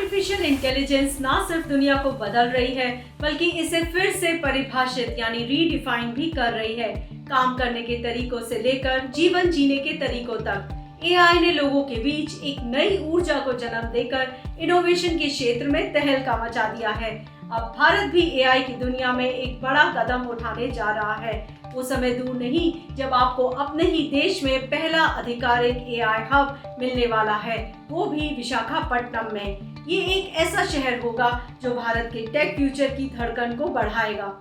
Artificial intelligence ना सिर्फ दुनिया को बदल रही है बल्कि इसे फिर से परिभाषित यानी रीडिफाइन भी कर रही है। काम करने के तरीकों से लेकर जीवन जीने के तरीकों तक एआई ने लोगों के बीच एक नई ऊर्जा को जन्म देकर इनोवेशन के क्षेत्र में तहलका मचा दिया है। अब भारत भी एआई की दुनिया में एक बड़ा कदम उठाने जा रहा है। वो समय दूर नहीं जब आपको अपने ही देश में पहला आधिकारिक एआई हब मिलने वाला है, वो भी विशाखापट्टनम में। ये एक ऐसा शहर होगा जो भारत के टेक फ्यूचर की धड़कन को बढ़ाएगा।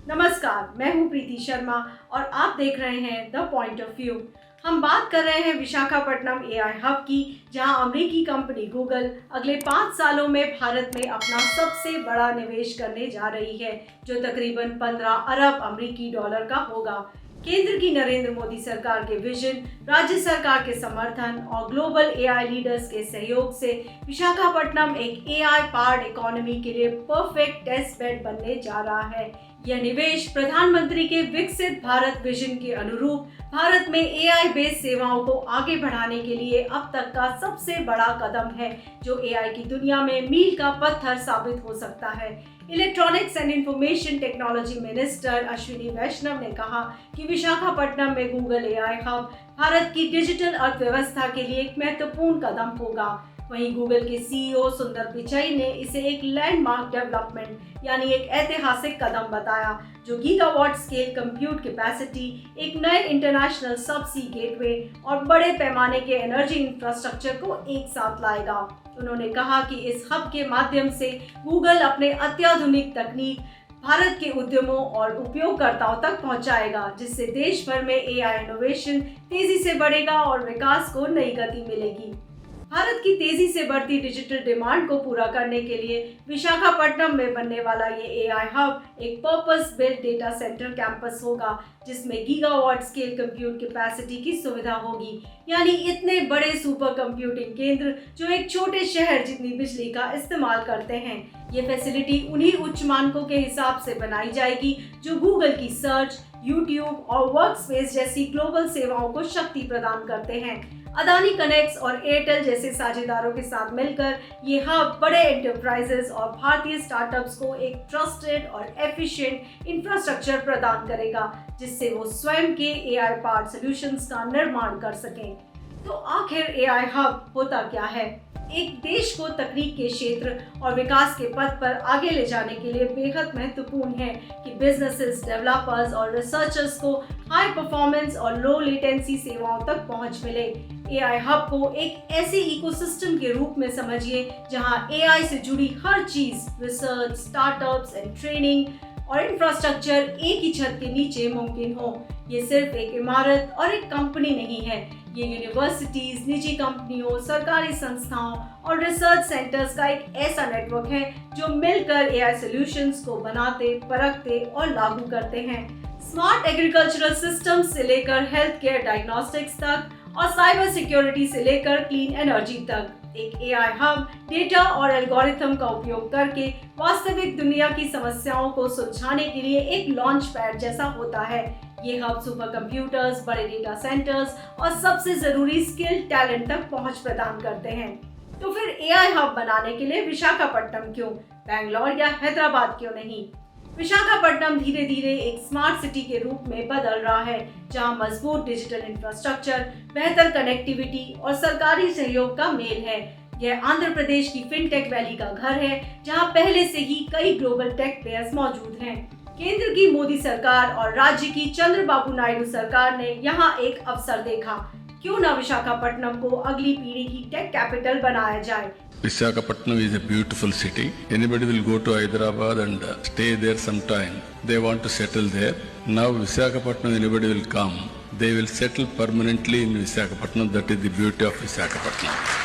नमस्कार, मैं हूँ प्रीति शर्मा और आप देख रहे हैं द पॉइंट ऑफ व्यू। हम बात कर रहे हैं विशाखापट्टनम एआई हब की, जहां अमेरिकी कंपनी गूगल अगले 5 सालों में भारत में अपना सबसे बड़ा निवेश करने जा रही है, जो तकरीबन 15 अरब अमेरिकी डॉलर का होगा। केंद्र की नरेंद्र मोदी सरकार के विजन, राज्य सरकार के समर्थन और ग्लोबल एआई लीडर्स के सहयोग से विशाखापट्टनम एक एआई पावर्ड इकोनॉमी के लिए परफेक्ट टेस्ट बेड बनने जा रहा है। यह निवेश प्रधानमंत्री के विकसित भारत विजन के अनुरूप भारत में एआई बेस्ड सेवाओं को आगे बढ़ाने के लिए अब तक का सबसे बड़ा कदम है, जो एआई की दुनिया में मील का पत्थर साबित हो सकता है। Electronics and information technology minister Ashwini Vaishnaw ने कहा कि विशाखापट्टनम में गूगल एआई हब भारत की डिजिटल अर्थव्यवस्था के लिए एक महत्वपूर्ण कदम होगा। वहीं गूगल के सीईओ सुंदर पिचाई ने इसे एक लैंडमार्क डेवलपमेंट यानी एक ऐतिहासिक कदम बताया, जो गीगावाट स्केल कंप्यूट कैपेसिटी, एक नए इंटरनेशनल सबसी गेटवे और बड़े पैमाने के एनर्जी इंफ्रास्ट्रक्चर को एक साथ लाएगा। उन्होंने कहा कि इस हब के माध्यम से गूगल अपने अत्याधुनिक तकनीक भारत के उद्यमों और उपयोगकर्ताओं तक पहुंचाएगा, जिससे देश भर में एआई इनोवेशन तेजी से बढ़ेगा और विकास को नई गति मिलेगी। भारत की तेजी से बढ़ती डिजिटल डिमांड को पूरा करने के लिए विशाखापट्टनम में बनने वाला ये एआई हब एक purpose built data centre campus होगा, जिसमें गीगावाट स्केल कंप्यूट कैपेसिटी की सुविधा होगी, यानी इतने बड़े सुपर कंप्यूटिंग केंद्र जो एक छोटे शहर जितनी बिजली का इस्तेमाल करते हैं। ये फैसिलिटी उन्हीं उच्च मानकों के हिसाब से बनाई जाएगी जो गूगल की सर्च, यूट्यूब और वर्कस्पेस जैसी ग्लोबल सेवाओं को शक्ति प्रदान करते हैं। अदानी कनेक्ट्स और एयरटेल जैसे साझेदारों के साथ मिलकर ये हब बड़े एंटरप्राइजेस और भारतीय स्टार्टअप्स को एक ट्रस्टेड और एफिशिएंट इंफ्रास्ट्रक्चर प्रदान करेगा, जिससे वो स्वयं के एआई पावर्ड सॉल्यूशंस का निर्माण कर सकें। तो आखिर एआई हब होता क्या है? एक देश को तकनीक के क्षेत्र और विकास के पथ पर आगे ले जाने के लिए बेहद महत्वपूर्ण है कि बिजनेसेस, डेवलपर्स और रिसर्चर्स को हाई परफॉर्मेंस और लो लेटेंसी सेवाओं तक पहुंच मिले। एआई हब को एक ऐसे इकोसिस्टम के रूप में समझिए जहां एआई से जुड़ी हर चीज, रिसर्च, स्टार्टअप्स एंड ट्रेनिंग और इंफ्रास्ट्रक्चर एक ही छत के नीचे मुमकिन हो। ये सिर्फ एक इमारत और एक कंपनी नहीं है, ये यूनिवर्सिटीज, निजी कंपनियों, सरकारी संस्थाओं और रिसर्च सेंटर्स का एक ऐसा नेटवर्क है जो मिलकर एआई सॉल्यूशंस को बनाते, परखते और लागू करते हैं। स्मार्ट एग्रीकल्चरल सिस्टम्स से लेकर हेल्थ केयर डायग्नोस्टिक्स तक और साइबर सिक्योरिटी से लेकर क्लीन एनर्जी तक, एक एआई हब डेटा और एल्गोरिथम का उपयोग करके वास्तविक दुनिया की समस्याओं को सुलझाने के लिए एक लॉन्च पैड जैसा होता है। ये हब सुपर कंप्यूटर्स, बड़े डेटा सेंटर्स और सबसे जरूरी स्किल टैलेंट तक पहुंच प्रदान करते हैं। तो फिर एआई हब बनाने के लिए विशाखापट्टनम क्यों? बैंगलोर या हैदराबाद क्यों नहीं? विशाखापट्टनम धीरे धीरे एक स्मार्ट सिटी के रूप में बदल रहा है, जहां मजबूत डिजिटल इंफ्रास्ट्रक्चर, बेहतर कनेक्टिविटी और सरकारी सहयोग का मेल है। यह आंध्र प्रदेश की फिनटेक वैली का घर है, जहां पहले से ही कई ग्लोबल टेक प्लेयर्स मौजूद हैं। केंद्र की मोदी सरकार और राज्य की चंद्रबाबू नायडू सरकार ने यहाँ एक अवसर देखा। क्यों न विशाखापट्टनम को अगली पीढ़ी की टेक कैपिटल बनाया जाए। Visakhapatnam is a beautiful city. Anybody will go to Hyderabad and stay there sometime. They want to settle there. Now Visakhapatnam, anybody will come. They will settle permanently in Visakhapatnam. That is the beauty of Visakhapatnam.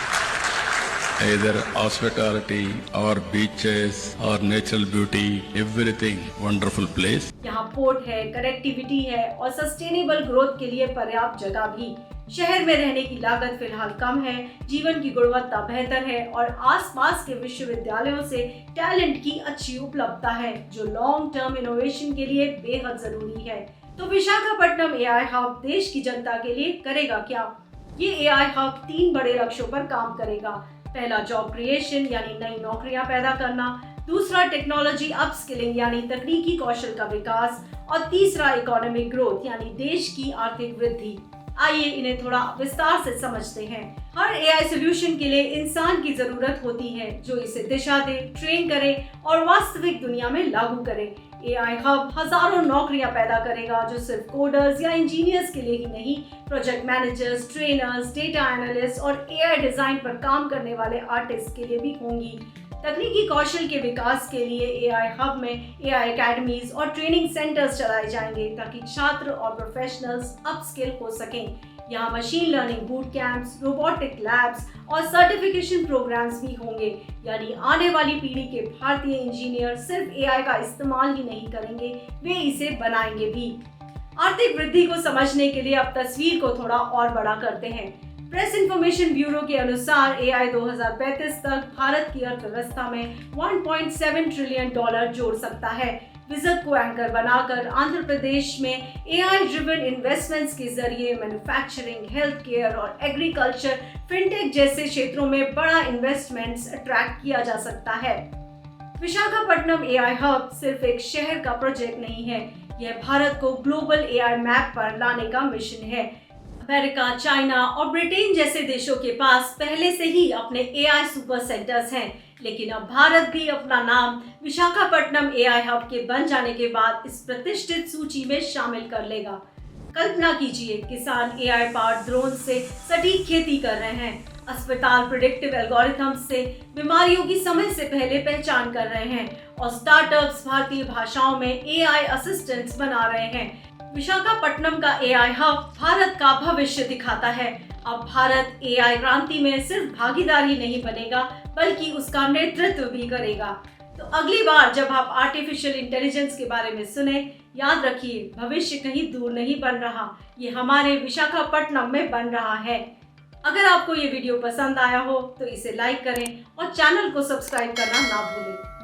Either hospitality or beaches or natural beauty, everything wonderful place. यहाँ port है, connectivity है और sustainable growth के लिए पर्याप्त जगह भी। शहर में रहने की लागत फिलहाल कम है, जीवन की गुणवत्ता बेहतर है और आसपास के विश्वविद्यालयों से टैलेंट की अच्छी उपलब्धता है, जो लॉन्ग टर्म इनोवेशन के लिए बेहद जरूरी है। तो विशाखापट्टनम एआई हब देश की जनता के लिए करेगा क्या? ये एआई हब 3 बड़े लक्ष्यों पर काम करेगा। पहला जॉब क्रिएशन यानी नई नौकरियां पैदा करना, दूसरा टेक्नोलॉजी अपस्किलिंग यानी तकनीकी कौशल का विकास और तीसरा इकोनॉमिक ग्रोथ यानी देश की आर्थिक वृद्धि। आइए इन्हें थोड़ा विस्तार से समझते हैं। हर एआई सॉल्यूशन के लिए इंसान की जरूरत होती है जो इसे दिशा दे, ट्रेन करे और वास्तविक दुनिया में लागू करे। एआई हब हजारों नौकरियां पैदा करेगा जो सिर्फ कोडर्स या इंजीनियर्स के लिए ही नहीं, project managers, trainers, data analyst और एआई डिजाइन पर काम करने वाले आर्टिस्ट के लिए भी होंगी। तकनीकी कौशल के विकास के लिए एआई हब में एआई एकेडमीज और ट्रेनिंग सेंटर्स चलाए जाएंगे ताकि छात्र और प्रोफेशनल्स अपस्किल हो सकें। यहाँ machine learning boot camps, robotic labs और सर्टिफिकेशन प्रोग्राम्स भी होंगे। यानी आने वाली पीढ़ी के भारतीय इंजीनियर सिर्फ एआई का इस्तेमाल ही नहीं करेंगे, वे इसे बनाएंगे भी। आर्थिक वृद्धि को समझने के लिए अब तस्वीर को थोड़ा और बड़ा करते हैं। प्रेस इंफॉर्मेशन ब्यूरो के अनुसार एआई 2035 तक भारत की अर्थव्यवस्था में 1.7 ट्रिलियन डॉलर जोड़ सकता है। विजन को एंकर बनाकर आंध्र प्रदेश में एआई ड्रिवन इन्वेस्टमेंट्स के जरिए मैन्युफैक्चरिंग, हेल्थ केयर और एग्रीकल्चर, फिनटेक जैसे क्षेत्रों में बड़ा इन्वेस्टमेंट्स अट्रैक्ट किया जा सकता है। विशाखापट्टनम एआई हब सिर्फ एक शहर का प्रोजेक्ट नहीं है, यह भारत को ग्लोबल एआई मैप पर लाने का मिशन है। अमेरिका, चाइना और ब्रिटेन जैसे देशों के पास पहले से ही अपने एआई सुपर सेंटर्स हैं, लेकिन अब भारत भी अपना नाम विशाखापट्टनम एआई हब के बन जाने के बाद इस प्रतिष्ठित सूची में शामिल कर लेगा। कल्पना कीजिए, किसान एआई पावर्ड ड्रोन से सटीक खेती कर रहे हैं, अस्पताल प्रेडिक्टिव एल्गोरिथम्स से बीमारियों की समय से पहले पहचान कर रहे हैं और स्टार्टअप्स भारतीय भाषाओं में एआई असिस्टेंट्स बना रहे हैं। विशाखापट्टनम का एआई हब भारत का भविष्य दिखाता है। अब भारत एआई क्रांति में सिर्फ भागीदारी नहीं बनेगा बल्कि उसका नेतृत्व भी करेगा। तो अगली बार जब आप आर्टिफिशियल इंटेलिजेंस के बारे में सुने, याद रखिए भविष्य कहीं दूर नहीं बन रहा, ये हमारे विशाखापट्टनम में बन रहा है। अगर आपको ये वीडियो पसंद आया हो तो इसे लाइक करें और चैनल को सब्सक्राइब करना ना भूलें।